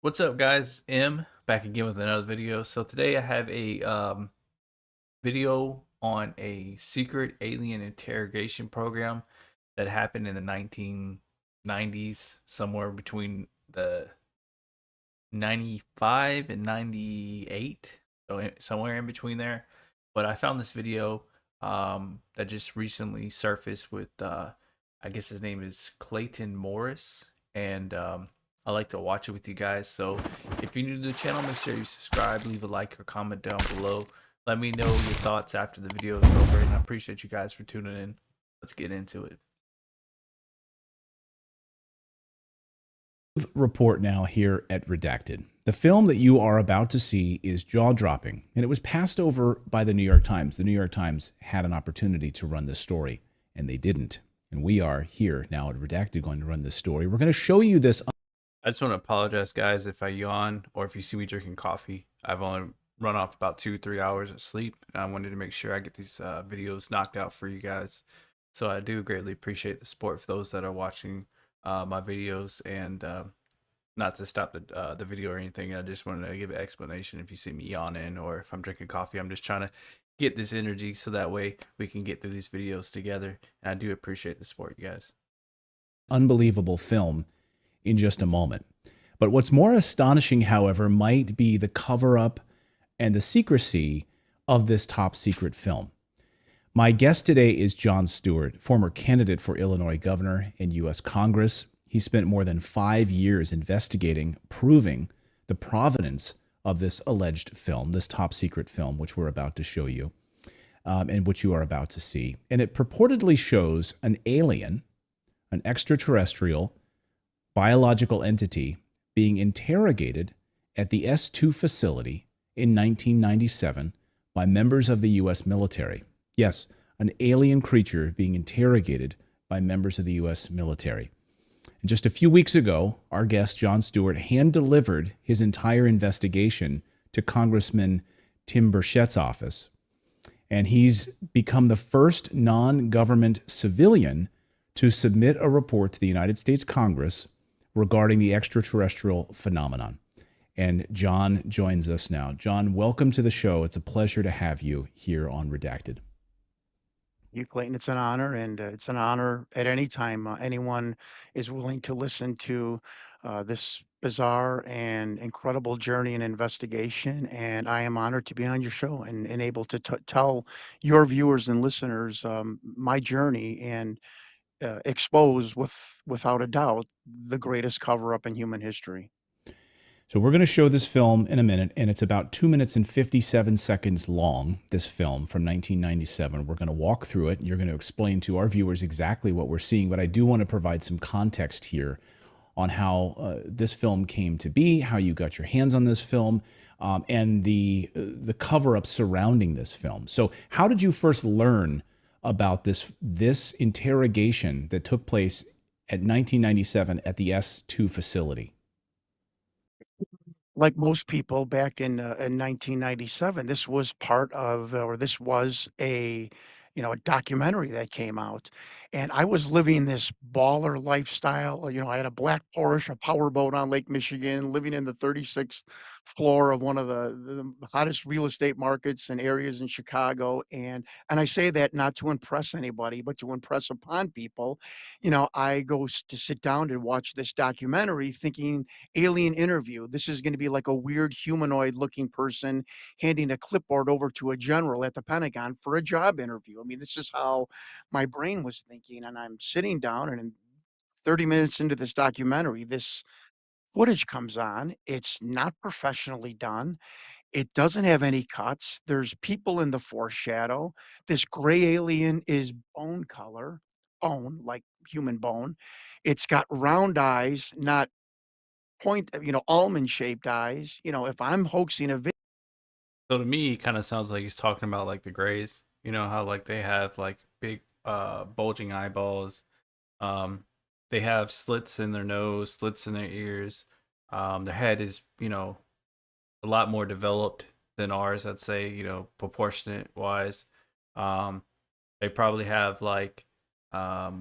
What's up, guys? M back again with another video. So today I have a video on a secret alien interrogation program that happened in the 1990s, somewhere between the 95 and 98, so somewhere in between there. But I found this video that just recently surfaced with I guess his name is Clayton Morris, and I like to watch it with you guys. So if you're new to the channel, make sure you subscribe, leave a like or comment down below. Let me know your thoughts after the video is over, and I appreciate you guys for tuning in. Let's get into it. Report now here at Redacted. The film that you are about to see is jaw-dropping, and it was passed over by the New York Times. The New York Times had an opportunity to run this story, and they didn't. And we are here now at Redacted going to run this story. We're going to show you this. I just want to apologize, guys, if I yawn or if you see me drinking coffee. I've only run off about 2-3 hours of sleep, and I wanted to make sure I get these videos knocked out for you guys. So I do greatly appreciate the support for those that are watching my videos, and not to stop the video or anything. I just wanted to give an explanation if you see me yawning or if I'm drinking coffee. I'm just trying to get this energy so that way we can get through these videos together. And I do appreciate the support, you guys. Unbelievable film in just a moment. But what's more astonishing, however, might be the cover-up and the secrecy of this top secret film. My guest today is Jon Stewart, former candidate for Illinois governor in U.S. Congress. He spent more than 5 years investigating, proving the provenance of this alleged film, this top secret film, which we're about to show you, and which you are about to see. And it purportedly shows an alien, an extraterrestrial, biological entity being interrogated at the S2 facility in 1997 by members of the U.S. military. Yes, an alien creature being interrogated by members of the U.S. military. And just a few weeks ago, our guest, Jon Stewart, hand-delivered his entire investigation to Congressman Tim Burchett's office. And he's become the first non-government civilian to submit a report to the United States Congress regarding the extraterrestrial phenomenon. And Jon joins us now. Jon, welcome to the show. It's a pleasure to have you here on Redacted. You, Clayton, it's an honor, and it's an honor at any time anyone is willing to listen to this bizarre and incredible journey and investigation. And I am honored to be on your show and able to tell your viewers and listeners my journey and expose without a doubt the greatest cover up in human history. So we're going to show this film in a minute, and it's about 2 minutes and 57 seconds long, this film from 1997. We're going to walk through it, and you're going to explain to our viewers exactly what we're seeing, but I do want to provide some context here on how this film came to be, how you got your hands on this film, and the cover-up surrounding this film. So how did you first learn about this interrogation that took place at 1997 at the S2 facility? Like most people back in 1997, this was part of, or this was a documentary that came out, and I was living this baller lifestyle. I had a black Porsche, a powerboat on Lake Michigan, living in the 36th floor of one of the hottest real estate markets and areas in Chicago, and I say that not to impress anybody, but to impress upon people. I go to sit down and watch this documentary thinking alien interview. This is going to be like a weird humanoid looking person handing a clipboard over to a general at the Pentagon for a job interview. I mean, this is how my brain was thinking. And I'm sitting down, and in 30 minutes into this documentary, this footage comes on. It's not professionally done. It doesn't have any cuts. There's people in the foreshadow. This gray alien is bone color, bone, like human bone. It's got round eyes, not almond shaped eyes. If I'm hoaxing a video, So to me, it kind of sounds like he's talking about like the Greys. You know how like they have like big bulging eyeballs. Um, they have slits in their nose, slits in their ears. Their head is, a lot more developed than ours, I'd say, proportionate wise. Um, they probably have like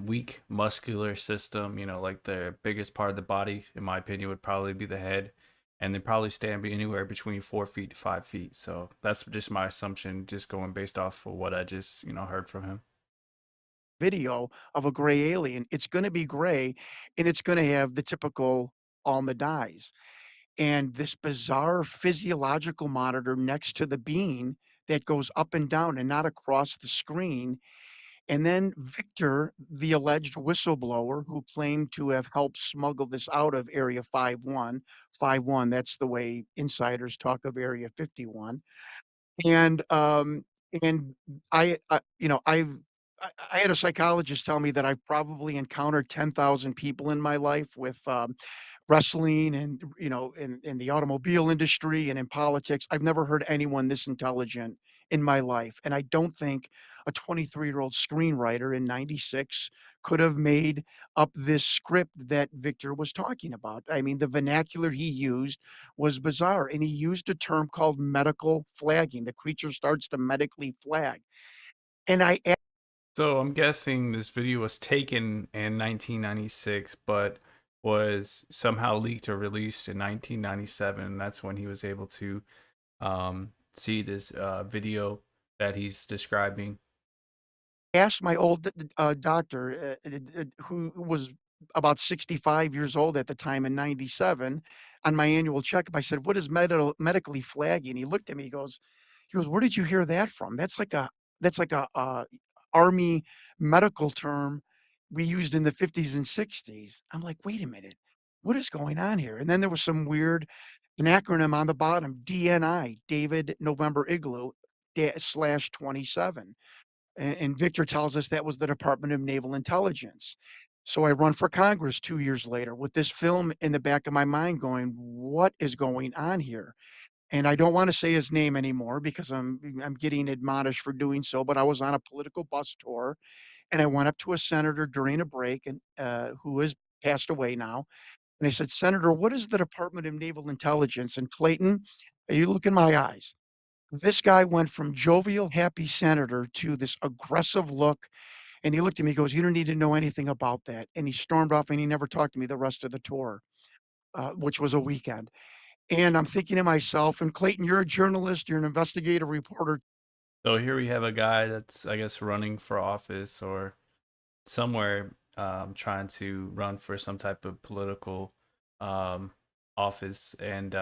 weak muscular system, like the biggest part of the body, in my opinion, would probably be the head. and they probably stand anywhere between 4 feet to 5 feet. So that's just my assumption, just going based off of what I just heard from him. video of a gray alien. It's gonna be gray, and it's gonna have the typical almond eyes, and this bizarre physiological monitor next to the bean that goes up and down and not across the screen. And then Victor, the alleged whistleblower who claimed to have helped smuggle this out of Area 51, that's the way insiders talk of Area 51. And, and I had a psychologist tell me that I've probably encountered 10,000 people in my life with, wrestling and, in the automobile industry and in politics. I've never heard anyone this intelligent in my life, and I don't think a 23-year-old screenwriter in '96 could have made up this script that Victor was talking about. I mean, the vernacular he used was bizarre, and he used a term called medical flagging. The creature starts to medically flag. And I a So I'm guessing this video was taken in 1996, but was somehow leaked or released in 1997. That's when he was able to see this video that he's describing. asked my old doctor, who was about 65 years old at the time in '97, on my annual checkup. I said, "What is medically flagging?" He looked at me. He goes, "Where did you hear that from? That's like a army medical term we used in the '50s and '60s." I'm like, "Wait a minute, what is going on here?" And then there was some weird an acronym on the bottom, DNI, David November Igloo slash 27. And Victor tells us that was the Department of Naval Intelligence. So I run for Congress 2 years later with this film in the back of my mind going, "What is going on here?" And I don't wanna say his name anymore because I'm getting admonished for doing so, but I was on a political bus tour, and I went up to a senator during a break and, who has passed away now, and I said, "Senator, what is the Department of Naval Intelligence?" And Clayton, you look in my eyes. This guy went from jovial, happy senator to this aggressive look, and he looked at me, he goes, "You don't need to know anything about that." And he stormed off and he never talked to me the rest of the tour, which was a weekend. And I'm thinking to myself, and Clayton, you're a journalist, you're an investigative reporter. So here we have a guy that's, I guess, running for office or somewhere, trying to run for some type of political um, office, and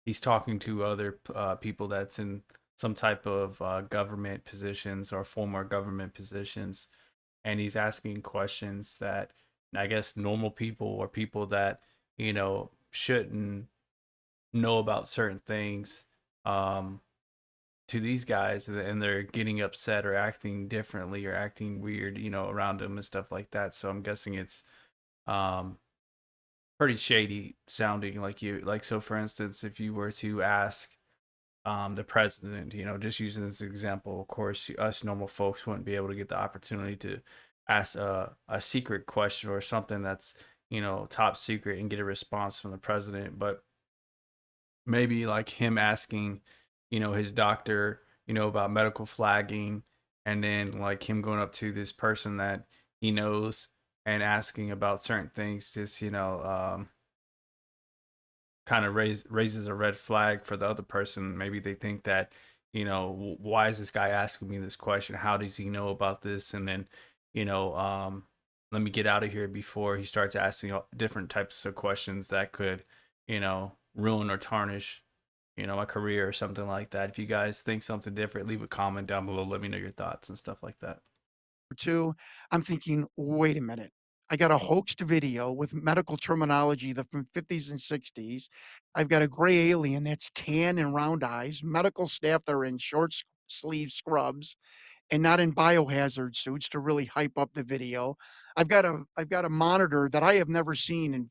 he's talking to other people that's in some type of government positions or former government positions, and he's asking questions that I guess normal people or people that shouldn't know about certain things, um, to these guys, and they're getting upset or acting differently or acting weird, around them and stuff like that. So I'm guessing it's um, pretty shady sounding. So for instance, if you were to ask the president, just using this example, of course, us normal folks wouldn't be able to get the opportunity to ask a secret question or something that's, top secret and get a response from the president. But maybe like him asking, his doctor, about medical flagging, and then like him going up to this person that he knows and asking about certain things, just, kind of raises a red flag for the other person. Maybe they think that, why is this guy asking me this question? How does he know about this? And then, you know, um, let me get out of here before he starts asking different types of questions that could, ruin or tarnish, my career or something like that. If you guys think something different, leave a comment down below. Let me know your thoughts and stuff like that. Two, I'm thinking, "Wait a minute. I got a hoaxed video with medical terminology from '50s and '60s. I've got a gray alien that's tan and round eyes, medical staff that are in short sleeve scrubs and not in biohazard suits to really hype up the video. I've got a monitor that I have never seen in,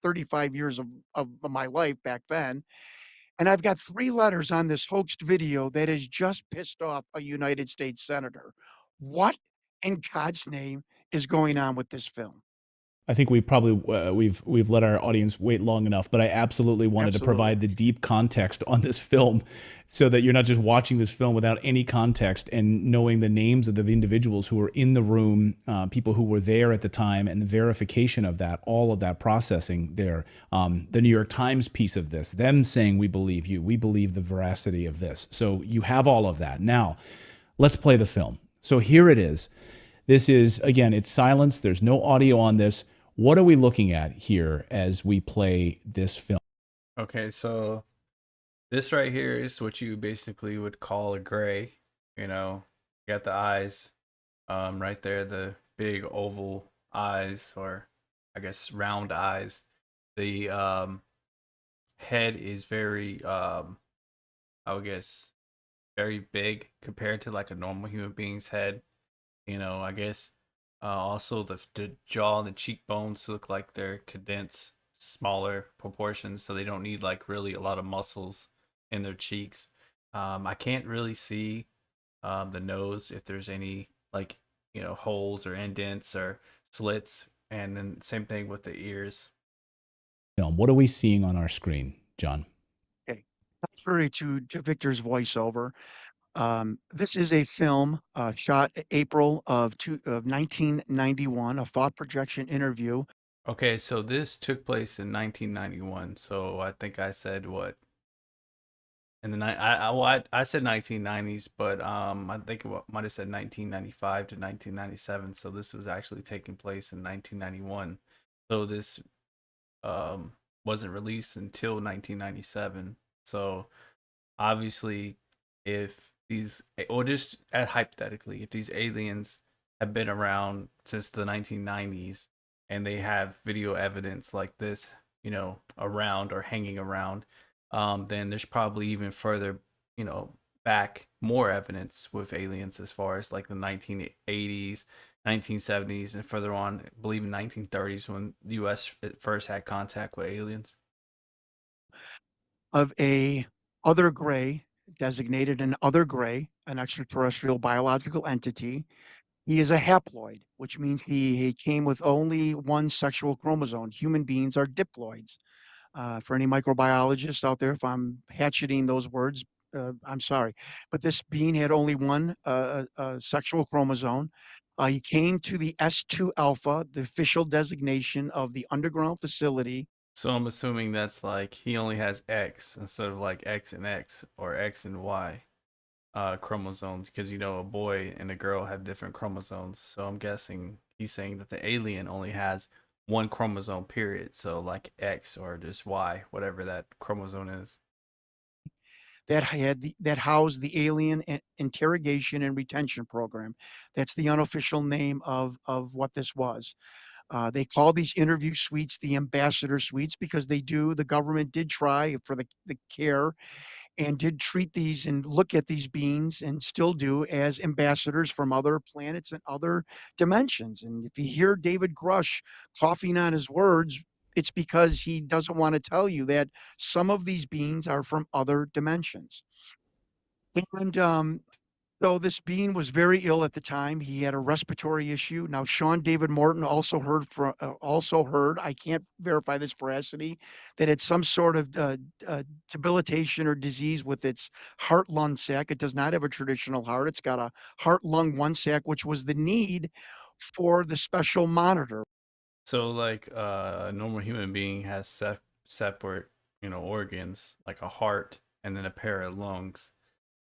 35 years of my life back then, and I've got 3 letters on this hoaxed video that has just pissed off a United States senator. What in God's name is going on with this film?" I think we probably we've let our audience wait long enough, but I absolutely wanted to Absolutely. provide the deep context on this film, so that you're not just watching this film without any context and knowing the names of the individuals who were in the room, people who were there at the time, and the verification of that, all of that processing there. The New York Times piece of this, them saying we believe you, we believe the veracity of this. So you have all of that. Now, let's play the film. So here it is. This is, again, it's silence. There's no audio on this. What are we looking at here as we play this film? Okay, so this right here is what you basically would call a gray. You got the eyes, right there, the big oval eyes, or I guess round eyes. The head is very, I would guess, very big compared to like a normal human being's head. I guess also the jaw and the cheekbones look like they're condensed, smaller proportions, so they don't need like really a lot of muscles in their cheeks. I can't really see the nose if there's any like holes or indents or slits, and then same thing with the ears. What are we seeing on our screen, John? Okay. Contrary to Victor's voiceover, this is a film shot April of 1991, a thought projection interview. Okay, so this took place in 1991. So I think I said what in the night. I said 1990s, but I think it might have said 1995 to 1997. So this was actually taking place in 1991. So this um wasn't released until 1997. So obviously, if these, or just hypothetically, if these aliens have been around since the 1990s and they have video evidence like this, around or hanging around, then there's probably even further, back more evidence with aliens as far as like the 1980s, 1970s, and further on, I believe in 1930s when the U.S. first had contact with aliens. Of a other gray, designated an other gray, an extraterrestrial biological entity. He is a haploid, which means he came with only one sexual chromosome. Human beings are diploids. For any microbiologists out there, if I'm hatcheting those words, I'm sorry. But this being had only one sexual chromosome. He came to the S2 alpha, the official designation of the underground facility. So I'm assuming that's like he only has X instead of like X and X or X and Y chromosomes, because a boy and a girl have different chromosomes. So I'm guessing he's saying that the alien only has one chromosome period. So like X or just Y, whatever that chromosome is. That housed the alien interrogation and retention program. That's the unofficial name of what this was. They call these interview suites the ambassador suites because the government did try for the care and did treat these and look at these beings and still do as ambassadors from other planets and other dimensions. And if you hear David Grush coughing on his words, it's because he doesn't want to tell you that some of these beings are from other dimensions. And so this being was very ill at the time. He had a respiratory issue. Now, Sean David Morton also heard. I can't verify this veracity, that it's some sort of debilitation or disease with its heart lung sac. It does not have a traditional heart. It's got a heart lung one sac, which was the need for the special monitor. So like a normal human being has separate, organs like a heart and then a pair of lungs.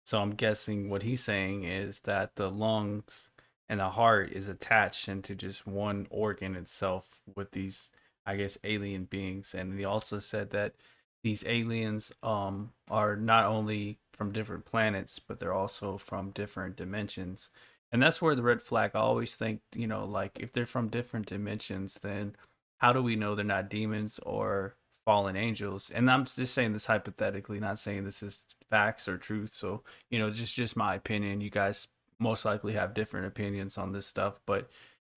So I'm guessing what he's saying is that the lungs and the heart is attached into just one organ itself with these, I guess, alien beings. And he also said that these aliens are not only from different planets, but they're also from different dimensions. And that's where the red flag, I always think, like if they're from different dimensions, then how do we know they're not demons or fallen angels? And I'm just saying this hypothetically, not saying this is facts or truth. So, just my opinion. You guys most likely have different opinions on this stuff, but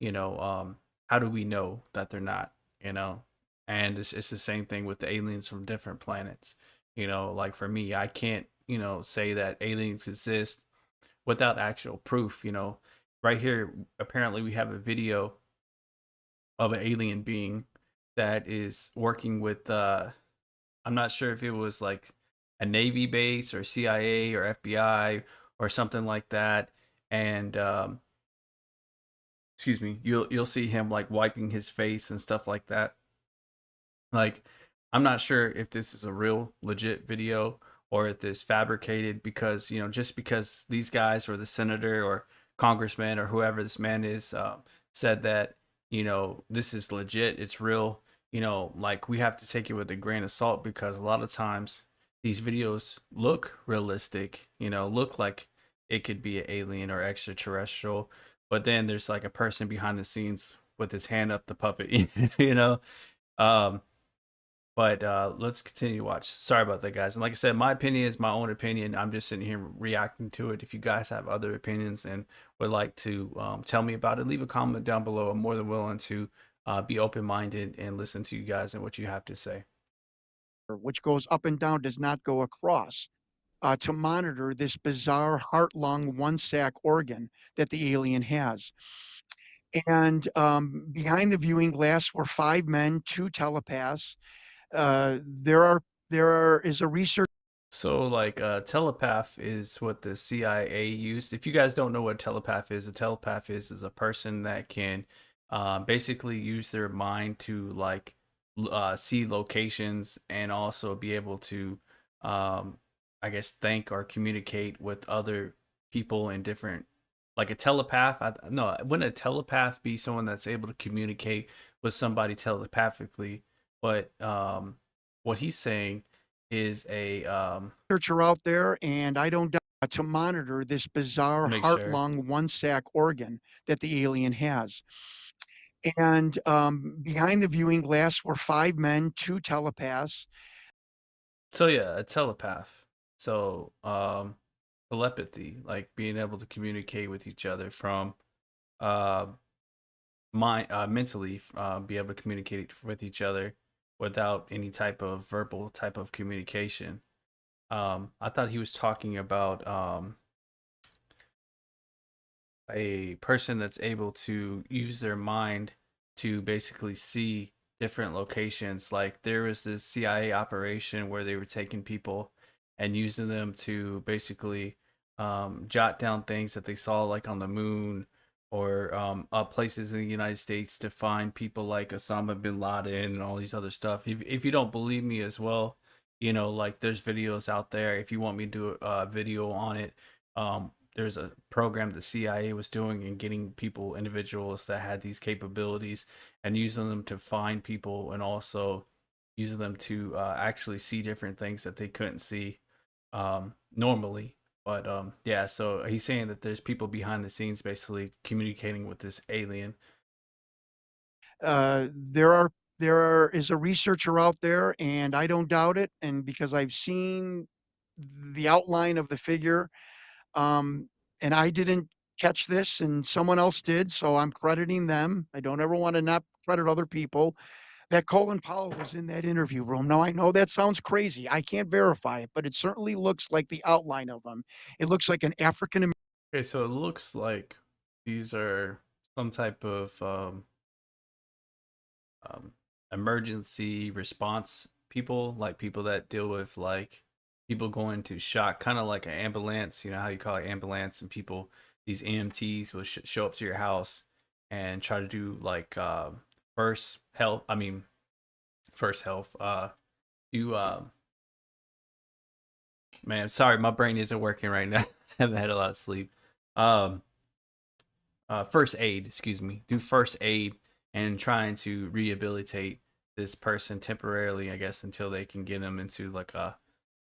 how do we know that they're not? You know, and it's the same thing with the aliens from different planets. Like for me, I can't say that aliens exist without actual proof. Right here, apparently we have a video of an alien being that is working with I'm not sure if it was like a Navy base or CIA or FBI or something like that. And excuse me, you'll see him like wiping his face and stuff like that. Like, I'm not sure if this is a real legit video or if this fabricated because, just because these guys or the senator or congressman or whoever this man is said that, this is legit, it's real, like we have to take it with a grain of salt because a lot of times these videos look realistic, look like it could be an alien or extraterrestrial, but then there's like a person behind the scenes with his hand up the puppet, you know? Um, but let's continue to watch. Sorry about that, guys. And like I said, my opinion is my own opinion. I'm just sitting here reacting to it. If you guys have other opinions and would like to tell me about it, leave a comment down below. I'm more than willing to be open minded and listen to you guys and what you have to say. which goes up and down, does not go across, to monitor this bizarre heart, lung, one sac organ that the alien has. And behind the viewing glass were five men, two telepaths. There is a research So, like, telepath is what the CIA used. If you guys don't know what a telepath is a person that can basically use their mind to like see locations and also be able to, um, I guess, think or communicate with other people in different. Like a telepath, no, wouldn't a telepath be someone that's able to communicate with somebody telepathically? But what he's saying is a researcher out there, and I don't doubt to monitor this bizarre make heart, sure. lung, one sac organ that the alien has. And behind the viewing glass were five men, two telepaths. So yeah, a telepath. So telepathy, like being able to communicate with each other from uh mind mentally be able to communicate with each other without any type of verbal type of communication. I thought he was talking about a person that's able to use their mind to basically see different locations. Like there was this CIA operation where they were taking people and using them to basically jot down things that they saw, like on the moon or places in the United States to find people like Osama bin Laden and all these other stuff. If you don't believe me as well, like there's videos out there. If you want me to do a video on it, there's a program the CIA was doing and getting people, individuals that had these capabilities and using them to find people and also using them to actually see different things that they couldn't see normally. But yeah, so he's saying that there's people behind the scenes basically communicating with this alien. There is a researcher out there, and I don't doubt it. And because I've seen the outline of the figure, um, and I didn't catch this, and someone else did, so I'm crediting them. I don't ever want to not credit other people. That Colin Powell was in that interview room. Now I know that sounds crazy. I can't verify it, but it certainly looks like the outline of him. It looks like an African Okay, so it looks like these are some type of um, emergency response people, like people that deal with like people going to shock, kind of like an ambulance. You know how you call it ambulance, and people, these EMTs will show up to your house and try to do like first health. I mean, first health. Do man, sorry, my brain isn't working right now. I haven't had a lot of sleep. Um, first aid, excuse me, do first aid and trying to rehabilitate this person temporarily, I guess, until they can get them into like a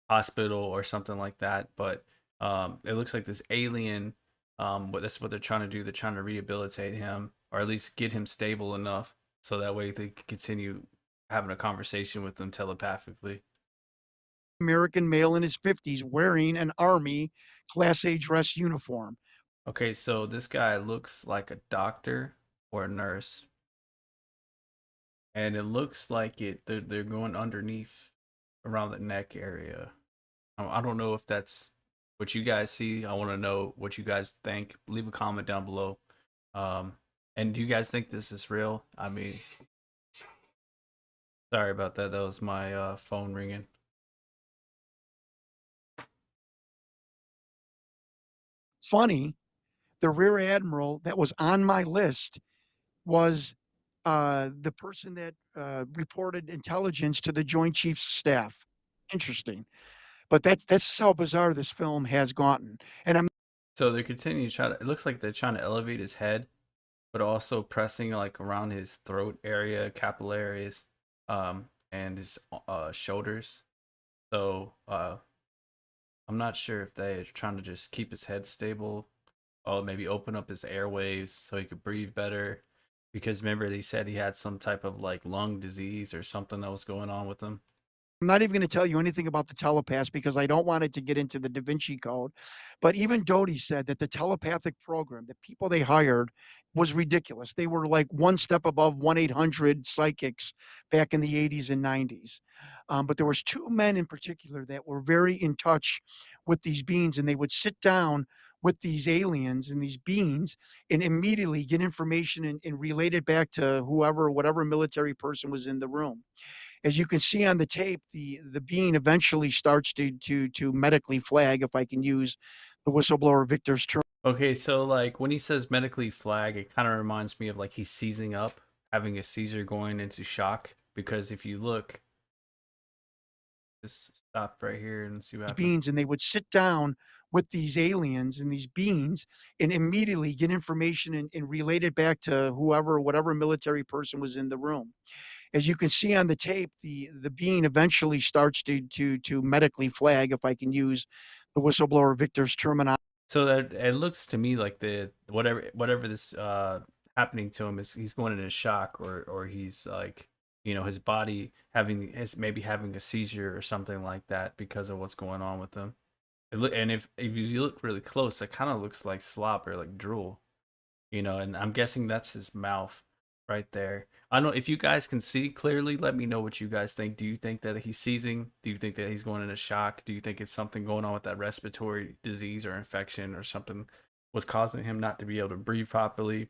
hospital or something like that. But it looks like this alien, that's what they're trying to do. They're trying to rehabilitate him or at least get him stable enough so that way they can continue having a conversation with them telepathically. American male in his 50s wearing an Army Class A dress uniform. Okay, so this guy looks like a doctor or a nurse, and it looks like they're going underneath around the neck area. I don't know if that's what you guys see. I want to know what you guys think. Leave a comment down below. Um, And do you guys think this is real? I mean, sorry about that. That was my phone ringing. Funny, the rear admiral that was on my list was the person that reported intelligence to the Joint Chiefs of Staff. Interesting, but that's how bizarre this film has gotten. And I'm So they're continuing to try to. It looks like they're trying to elevate his head, but also pressing like around his throat area, capillaries, and his shoulders. So I'm not sure if they're trying to just keep his head stable, or maybe open up his airwaves so he could breathe better. Because remember, they said he had some type of like lung disease or something that was going on with him. not even going to tell you anything about the telepaths because I don't want it to get into the Da Vinci Code. But even Doty said that the telepathic program, the people they hired, was ridiculous. They were like one step above 1-800 psychics back in the 80s and 90s. But there was two men in particular that were very in touch with these beings, and they would sit down with these aliens and these beings and immediately get information and relate it back to whoever, whatever military person was in the room. As you can see on the tape, the being eventually starts to medically flag, if I can use the whistleblower Victor's term. Okay, so like when he says medically flag, it kind of reminds me of like he's seizing up, having a seizure, going into shock. Because if you look, just stop right here and see what happens. Beings, and they would sit down with these aliens and these beings and immediately get information and relate it back to whoever, whatever military person was in the room. As you can see on the tape, the being eventually starts to medically flag, if I can use the whistleblower Victor's terminology. So that it looks to me like the whatever this happening to him is he's going into shock, or he's like, his body having his maybe having a seizure or something like that because of what's going on with him. And if you look really close, it kind of looks like slop or like drool, and I'm guessing that's his mouth right there. I don't know if you guys can see clearly. Let me know what you guys think. Do you think that he's seizing? Do you think that he's going into shock? Do you think it's something going on with that respiratory disease or infection or something was causing him not to be able to breathe properly?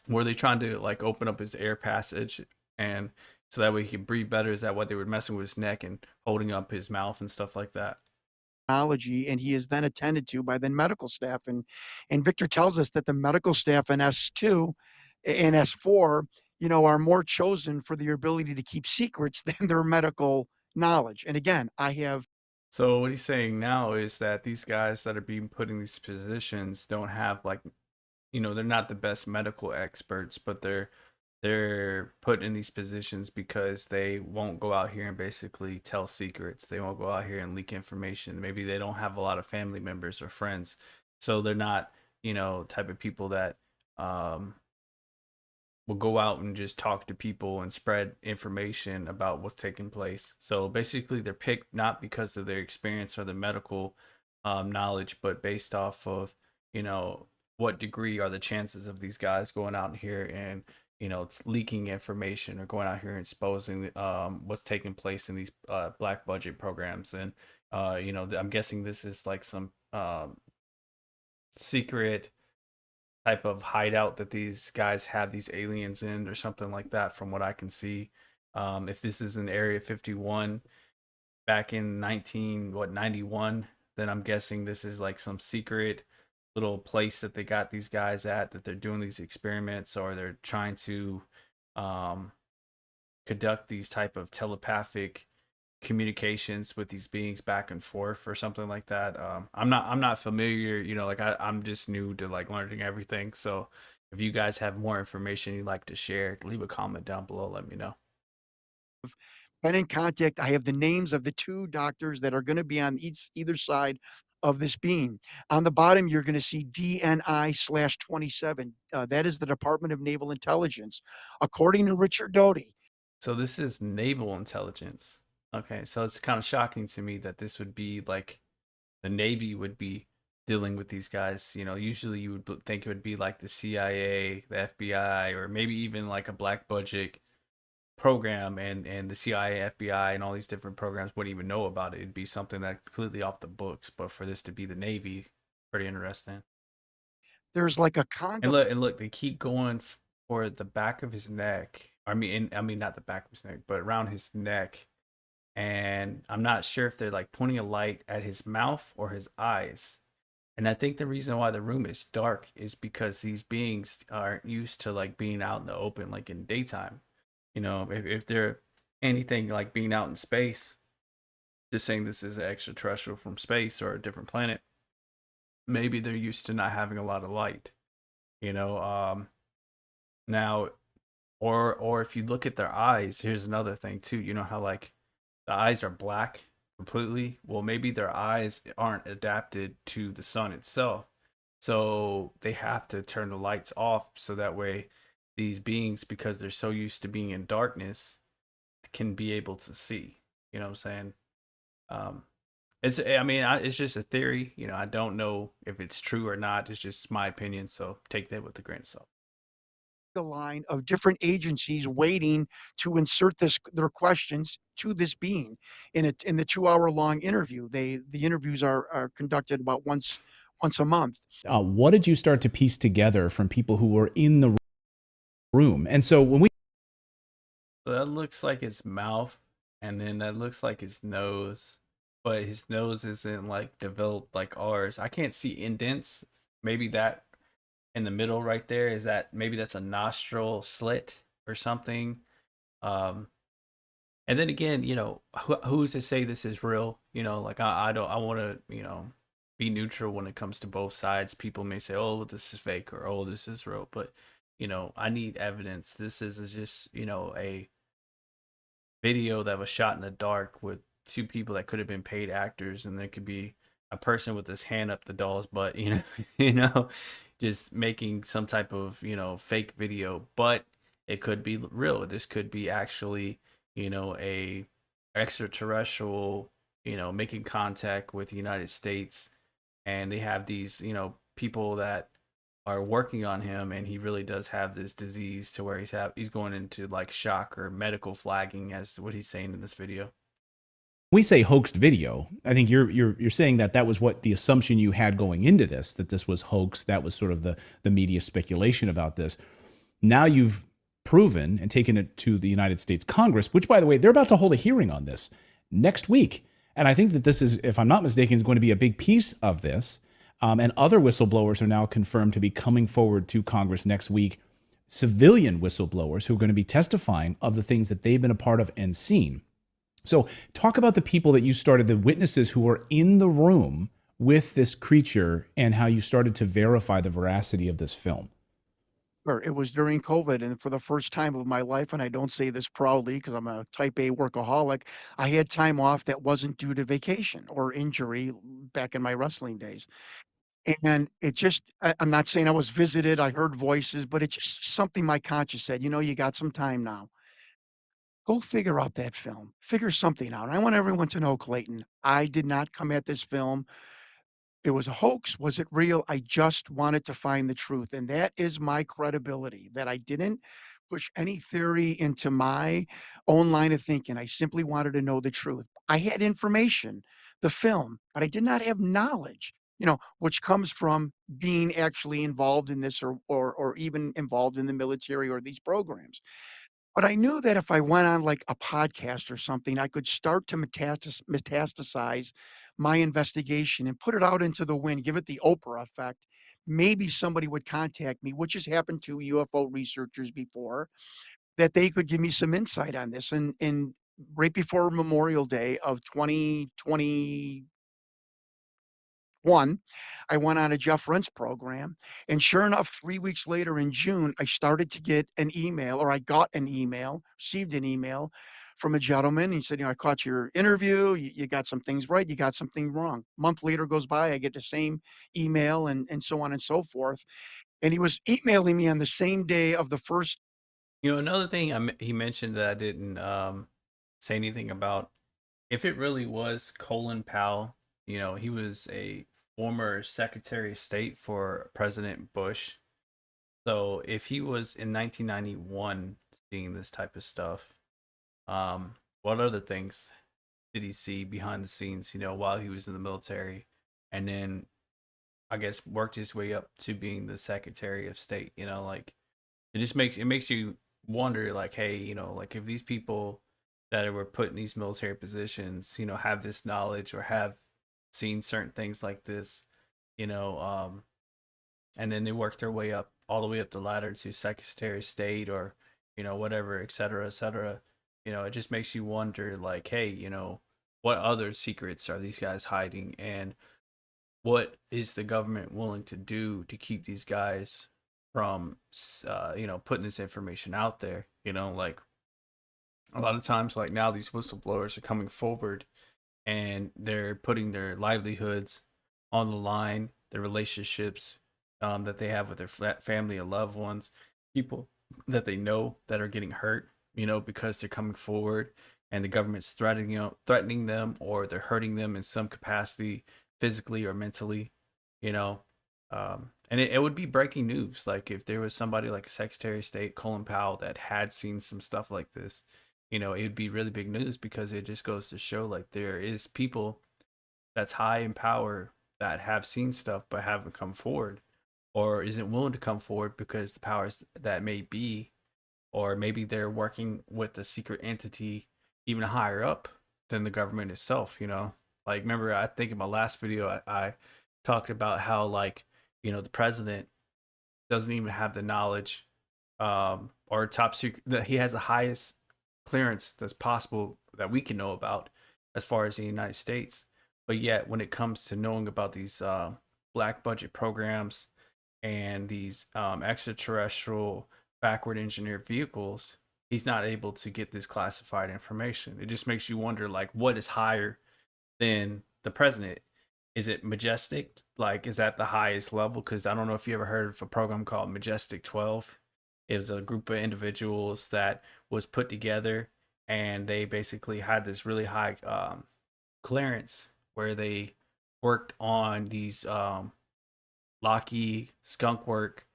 Were they trying to like open up his air passage and so that way he could breathe better? Is that why they were messing with his neck and holding up his mouth and stuff like that? And he is then attended to by the medical staff. And Victor tells us that the medical staff in S2 and S4, are more chosen for their ability to keep secrets than their medical knowledge. And again, I have So what he's saying now is that these guys that are being put in these positions don't have like, they're not the best medical experts, but they're put in these positions because they won't go out here and basically tell secrets. They won't go out here and leak information. Maybe they don't have a lot of family members or friends, so they're not, type of people that um will go out and just talk to people and spread information about what's taking place. So basically, they're picked not because of their experience or their medical knowledge, but based off of, you know, what degree are the chances of these guys going out here and, it's leaking information or going out here and exposing what's taking place in these black budget programs. And, I'm guessing this is like some secret type of hideout that these guys have these aliens in or something like that from what I can see. If this is in Area 51 back in 91, then I'm guessing this is like some secret little place that they got these guys at that they're doing these experiments or they're trying to um, conduct these type of telepathic communications with these beings back and forth or something like that. I'm not familiar, like I'm just new to like learning everything. So if you guys have more information you'd like to share, leave a comment down below. Let me know. been in contact. I have the names of the two doctors that are going to be on either side of this beam. On the bottom, you're going to see DNI/27. That is the Department of Naval Intelligence. According to Richard Doty, So this is naval intelligence. Okay, so it's kind of shocking to me that this would be like the Navy would be dealing with these guys. Usually you would think it would be like the CIA, the FBI, or maybe even like a black budget program, and the CIA, FBI, and all these different programs wouldn't even know about it. It'd be something that completely off the books. But for this to be the Navy, pretty interesting. there's like a condom. And look, they keep going for the back of his neck. I mean, not the back of his neck, but around his neck. And I'm not sure if they're like pointing a light at his mouth or his eyes. And I think the reason why the room is dark is because these beings aren't used to like being out in the open, like in daytime. You know, if they're anything like being out in space, just saying this is an extraterrestrial from space or a different planet, maybe they're used to not having a lot of light. You know, now or if you look at their eyes, here's another thing too. You know how like the eyes are black completely? Well, maybe their eyes aren't adapted to the sun itself. So they have to turn the lights off so that way these beings, because they're so used to being in darkness, can be able to see. You know what I'm saying? Um, it's just a theory. You know, I don't know if it's true or not. It's just my opinion. So take that with a grain of salt. The line of different agencies waiting to insert their questions to this being in the 2 hour long interview. The interviews are conducted about once a month. What did you start to piece together from people who were in the room? And so when we So that looks like his mouth, and then that looks like his nose, but his nose isn't like developed like ours. I can't see indents. Maybe that in the middle right there is that maybe that's a nostril slit or something. Um, and then again, you know, who's to say this is real? You know, like I don't, I want to, you know, be neutral when it comes to both sides. People may say, "Oh, this is fake," or "Oh, this is real," but you know, I need evidence. Is just, you know, a video that was shot in the dark with two people that could have been paid actors, and there could be a person with his hand up the doll's butt, you know, you know, just making some type of, you know, fake video, but it could be real. This could be actually, you know, a extraterrestrial, you know, making contact with the United States, and they have these, you know, people that are working on him, and he really does have this disease to where he's going into like shock or medical flagging, as what he's saying in this video. say hoaxed video, I think you're saying that that was what the assumption you had going into this, that this was hoax. That was sort of the media speculation about this. Now you've proven and taken it to the United States Congress, which, by the way, they're about to hold a hearing on this next week. And I think that this is, if I'm not mistaken, is going to be a big piece of this. And other whistleblowers are now confirmed to be coming forward to Congress next week, civilian whistleblowers who are going to be testifying of the things that they've been a part of and seen. So, talk about the people that you started, the witnesses who were in the room with this creature, and how you started to verify the veracity of this film. Or it was during COVID, and for the first time of my life, and I don't say this proudly because I'm a type A workaholic, I had time off that wasn't due to vacation or injury back in my wrestling days. And it just I'm not saying I was visited, I heard voices, but it's just something my conscience said, "You know, you got some time now. Go figure out that film. Figure something out." And I want everyone to know, Clayton, I did not come at this film it was a hoax. Was it real? I just wanted to find the truth. And that is my credibility that I didn't push any theory into my own line of thinking. I simply wanted to know the truth. I had information, the film, but I did not have knowledge, which comes from being actually involved in this or even involved in the military or these programs. But I knew that if I went on like a podcast or something, I could start to metastasize my investigation and put it out into the wind, give it the Oprah effect. Maybe somebody would contact me, which has happened to UFO researchers before, that they could give me some insight on this. And right before Memorial Day of 2020 one, I went on a Jeff Rent's program, and sure enough, 3 weeks later in June, I started to get an email, or I got an email, received an email from a gentleman. He said, "I caught your interview. You got some things right, you got something wrong." Month later goes by, I get the same email and so on and so forth. And he was emailing me on the same day of the first. You know, another thing he mentioned that I didn't say anything about, if it really was Colin Powell, you know, he was a former Secretary of State for President Bush. So if he was in 1991 seeing this type of stuff, what other things did he see behind the scenes, you know, while he was in the military? And then I guess, worked his way up to being the Secretary of State. You know, like it makes you wonder, like, hey, you know, like if these people that were put in these military positions, you know, have this knowledge or have seen certain things like this, you know, and then they work their way up all the way up the ladder to Secretary of State or you know whatever, et cetera, et cetera. You know, it just makes you wonder, like, hey, you know, what other secrets are these guys hiding, and what is the government willing to do to keep these guys from, you know, putting this information out there? You know, like a lot of times, like now, these whistleblowers are coming forward and they're putting their livelihoods on the line, their relationships that they have with their family and loved ones, people that they know that are getting hurt, you know, because they're coming forward and the government's threatening them, or they're hurting them in some capacity, physically or mentally, you know. And it would be breaking news, like if there was somebody like Secretary of State Colin Powell that had seen some stuff like this, you know, it would be really big news because it just goes to show like there is people that's high in power that have seen stuff but haven't come forward or isn't willing to come forward because the powers that may be, or maybe they're working with a secret entity even higher up than the government itself, you know. Like remember, I think in my last video I talked about how, like, you know, the president doesn't even have the knowledge, or top secret, that he has the highest clearance that's possible that we can know about as far as the United States. But yet, when it comes to knowing about these black budget programs and these extraterrestrial backward engineered vehicles, he's not able to get this classified information. It just makes you wonder, like, what is higher than the president? Is it Majestic? Like, is that the highest level? Because I don't know if you ever heard of a program called Majestic 12. It was a group of individuals that was put together, and they basically had this really high clearance where they worked on these Lockheed skunk work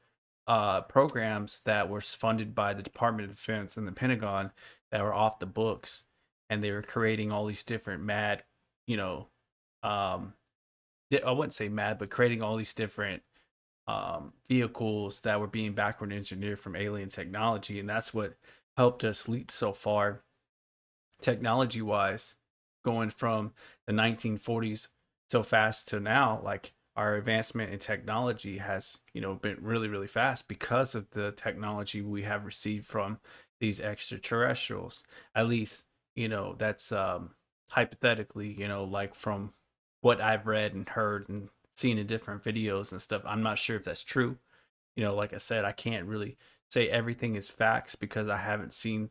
programs that were funded by the Department of Defense and the Pentagon that were off the books, and they were creating all these different mad, you know, um, I wouldn't say mad, but creating all these different vehicles that were being backward engineered from alien technology, and that's what helped us leap so far technology wise, going from the 1940s so fast to now. Like our advancement in technology has, you know, been really really fast because of the technology we have received from these extraterrestrials. At least, you know, that's hypothetically, you know, like from what I've read and heard and seen in different videos and stuff. I'm not sure if that's true. You know, like I said, I can't really say everything is facts because I haven't seen,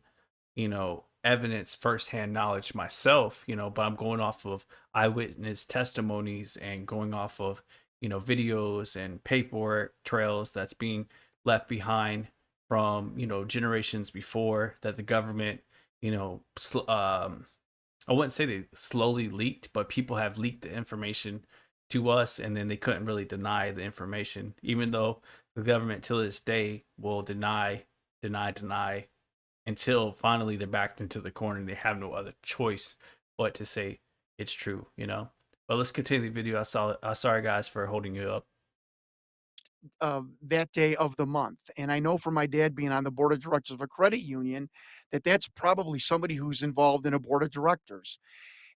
you know, evidence, firsthand knowledge myself, you know, but I'm going off of eyewitness testimonies and going off of, you know, videos and paperwork trails that's being left behind from, you know, generations before that the government, you know, I wouldn't say they slowly leaked, but people have leaked the information to us, and then they couldn't really deny the information, even though the government till this day will deny until finally they're backed into the corner and they have no other choice but to say it's true, you know. But let's continue the video. Sorry guys for holding you up. That day of the month. And I know from my dad being on the board of directors of a credit union that that's probably somebody who's involved in a board of directors.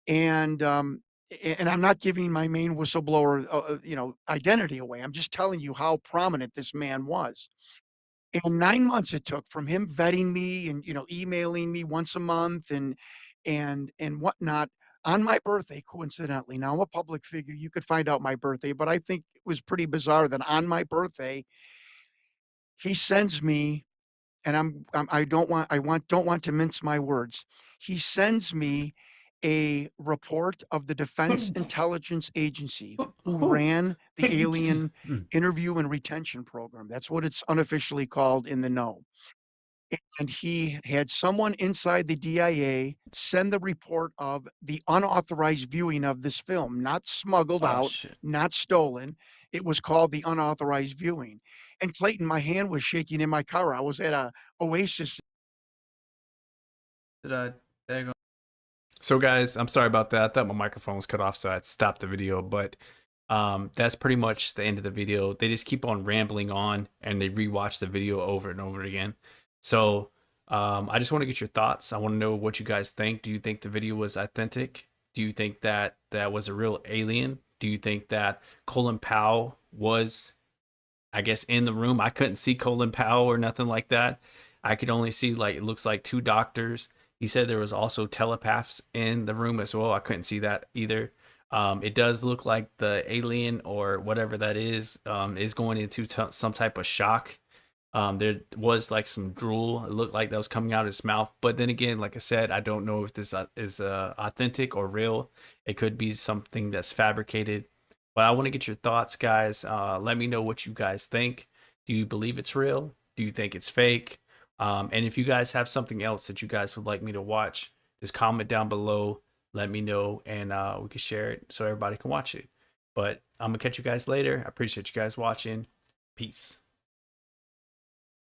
And and I'm not giving my main whistleblower, identity away. I'm just telling you how prominent this man was. And 9 months it took from him vetting me and emailing me once a month and whatnot on my birthday, coincidentally. Now I'm a public figure. You could find out my birthday, but I think it was pretty bizarre that on my birthday he sends me, and I don't want to mince my words. He sends me a report of the Defense Intelligence Agency who ran the alien interview and retention program. That's what it's unofficially called in the know. And he had someone inside the DIA send the report of the unauthorized viewing of this film, not smuggled Oh out, shit. not stolen. It was called the unauthorized viewing. And Clayton, my hand was shaking in my car. I was at a Oasis. Did I dag on- So guys, I'm sorry about that. I thought my microphone was cut off, so I stopped the video. But That's pretty much the end of the video. They just keep on rambling on and they rewatch the video over and over again. So I just want to get your thoughts. I want to know what you guys think. Do you think the video was authentic? Do you think that that was a real alien? Do you think that Colin Powell was, I guess, in the room? I couldn't see Colin Powell or nothing like that. I could only see, like, it looks like two doctors. He said there was also telepaths in the room as well. I couldn't see that either. It does look like the alien or whatever that is going into some type of shock. There was like some drool. It looked like that was coming out of his mouth. But then again, like I said, I don't know if this is authentic or real. It could be something that's fabricated. But I want to get your thoughts, guys. Let me know what you guys think. Do you believe it's real? Do you think it's fake? And if you guys have something else that you guys would like me to watch, just comment down below. Let me know, and we can share it so everybody can watch it. But I'm gonna catch you guys later. I appreciate you guys watching. Peace.